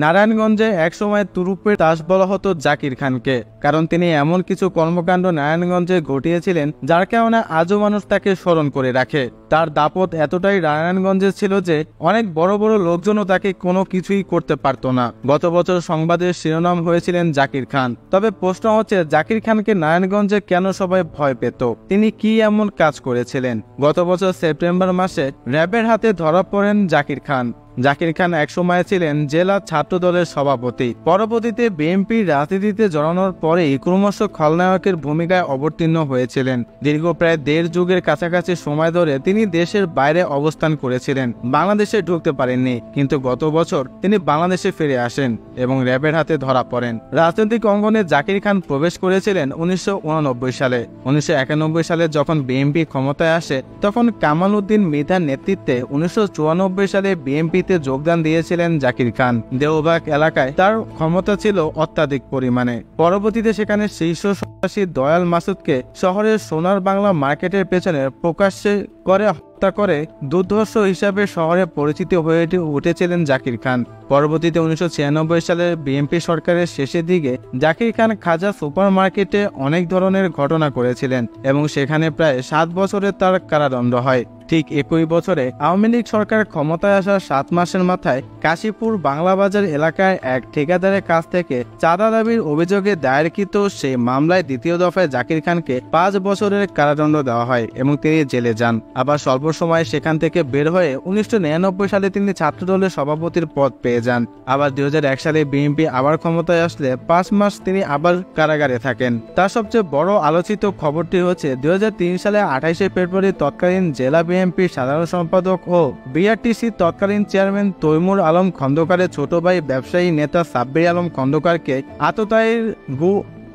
নারায়ণগঞ্জে একসময় তুরুপের তাস বলা হতো জাকির খানকে, কারণ তিনি এমন কিছু কর্মকাণ্ড নারায়ণগঞ্জে ঘটিয়েছিলেন যার কারণে আজও মানুষ তাকে স্মরণ করে রাখে। তার দাপট এতটাই নারায়ণগঞ্জে ছিল যে অনেক বড় বড় লোকজনও তাকে কোনো কিছুই করতে পারত না। গত বছর সংবাদের শিরোনাম হয়েছিলেন জাকির খান। তবে প্রশ্ন হচ্ছে, জাকির খানকে নারায়ণগঞ্জে কেন সবাই ভয় পেত? তিনি কি এমন কাজ করেছিলেন? গত বছর সেপ্টেম্বর মাসে র্যাবের হাতে ধরা পড়েন জাকির খান। জাকির খান একসময় ছিলেন জেলা ছাত্র দলের সভাপতি। পরবর্তীতে বিএনপির রাজনীতিতে জড়ানোর পরেই ক্রমশ খলনায়কের ভূমিকায় অবতীর্ণ হয়েছিলেন। দীর্ঘ প্রায় 1.5 যুগের কাছাকাছি সময় ধরে তিনি দেশের বাইরে অবস্থান করেছিলেন, বাংলাদেশে ঢুকতে পারেননি। কিন্তু গত বছর তিনি বাংলাদেশে ফিরে আসেন এবং র্যাবের হাতে ধরা পড়েন। রাজনৈতিক অঙ্গনে জাকির খান প্রবেশ করেছিলেন 1989 সালে। 1991 সালে যখন বিএনপি ক্ষমতায় আসে, তখন কামাল উদ্দিন মৃধার নেতৃত্বে 1994 সালে বিএনপি যোগদান দিয়েছিলেন জাকির খান। দেওবাগ এলাকায় তার ক্ষমতা ছিল অত্যাধিক পরিমাণে। পরবর্তীতে সেখানে শীর্ষ সন্ত্রাসী দয়াল মাসুদকে শহরের সোনার বাংলা মার্কেটের পেছনে প্রকাশ্যে করে হত্যা করে দুর্ধর্ষ হিসাবে শহরে পরিচিত হয়ে উঠেছিলেন জাকির খান। পরবর্তীতে 1996 সালে বিএনপি সরকারের শেষের দিকে জাকির খান খাজা সুপার মার্কেটে অনেক ধরনের ঘটনা করেছিলেন এবং সেখানে প্রায় 7 বছরের তার কারাদণ্ড হয়। ঠিক একই বছরে আওয়ামী লীগ সরকার ক্ষমতায় আসার 7 মাসের মাথায় কাশীপুর বাংলাবাজার এলাকায় এক ঠিকাদারের কাছ থেকে চাঁদা দাবির অভিযোগে দায়েরকৃত সেই মামলায় দ্বিতীয় দফায় জাকির খানকে 5 বছরের কারাদণ্ড দেওয়া হয় এবং তিনি জেলে যান। আবার স্বল্প সময়ে সেখান থেকে বের হয়ে 1999 সালে তিনি ছাত্রদলের সভাপতির পদ পেয়ে যান। আবার 2001 সালে বিএনপি আবার ক্ষমতায় আসলে 5 মাস তিনি আবার কারাগারে থাকেন। তার সবচেয়ে বড় আলোচিত খবরটি হচ্ছে 2003 সালে 28 ফেব্রুয়ারি তৎকালীন জেলা বিএনপির সাধারণ সম্পাদক ও বিআরটিসি তৎকালীন চেয়ারম্যান তৈমুর আলম খন্দকারের ছোট ভাই ব্যবসায়ী নেতা সাব্বির আলম খন্দকারকে আততায়ীর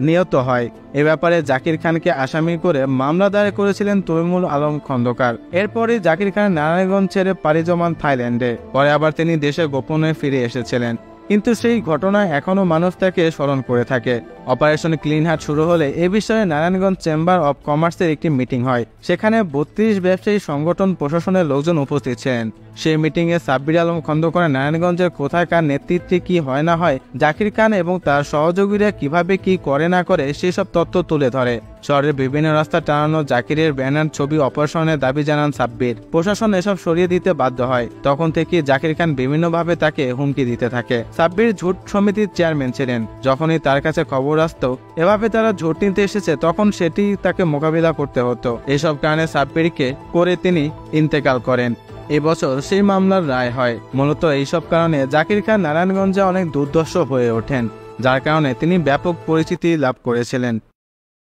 নিহত হয়। এ ব্যাপারে জাকির খানকে আসামি করে মামলা দায়ের করেছিলেন তৈমুর আলম খন্দকার। এরপরই জাকির খান নারায়ণগঞ্জ ছেড়ে পাড়ি জমান থাইল্যান্ডে। পরে আবার তিনি দেশে গোপনে ফিরে এসেছিলেন, কিন্তু সেই ঘটনায় এখনো মানুষ তাকে স্মরণ করে থাকে। অপারেশন ক্লিন হার্ট শুরু হলে এ বিষয়ে নারায়ণগঞ্জ চেম্বার অব কমার্সের একটি মিটিং হয়। সেখানে 32 ব্যবসায়ী সংগঠন প্রশাসনের লোকজন উপস্থিত ছিলেন। সেই মিটিংয়ে সাব্বির আলম খন্দকার নারায়ণগঞ্জের কোথায় কার নেতৃত্বে কি হয় না হয়, জাকির খান এবং তার সহযোগীরা কিভাবে কি করে না করে সেসব তথ্য তুলে ধরে। শহরের বিভিন্ন রাস্তা টানানো জাকিরের ব্যানার ছবি অপসারণের দাবি জানান সাব্বির। প্রশাসন এসব সরিয়ে দিতে বাধ্য হয়। তখন থেকে জাকির খান বিভিন্নভাবে তাকে হুমকি দিতে থাকে। সাব্বির ঝুট সমিতির চেয়ারম্যান ছিলেন। যখনই তার কাছে খবর আসতো এভাবে তারা ঝুট নিতে এসেছে, তখন সেটি তাকে মোকাবিলা করতে হতো। এসব কারণে সাব্বিরকে করে তিনি ইন্তেকাল করেন। এবছর সেই মামলার রায় হয়। মূলত এইসব কারণে জাকির খান নারায়ণগঞ্জে অনেক দুর্ধর্ষ হয়ে ওঠেন, যার কারণে তিনি ব্যাপক পরিচিতি লাভ করেছিলেন।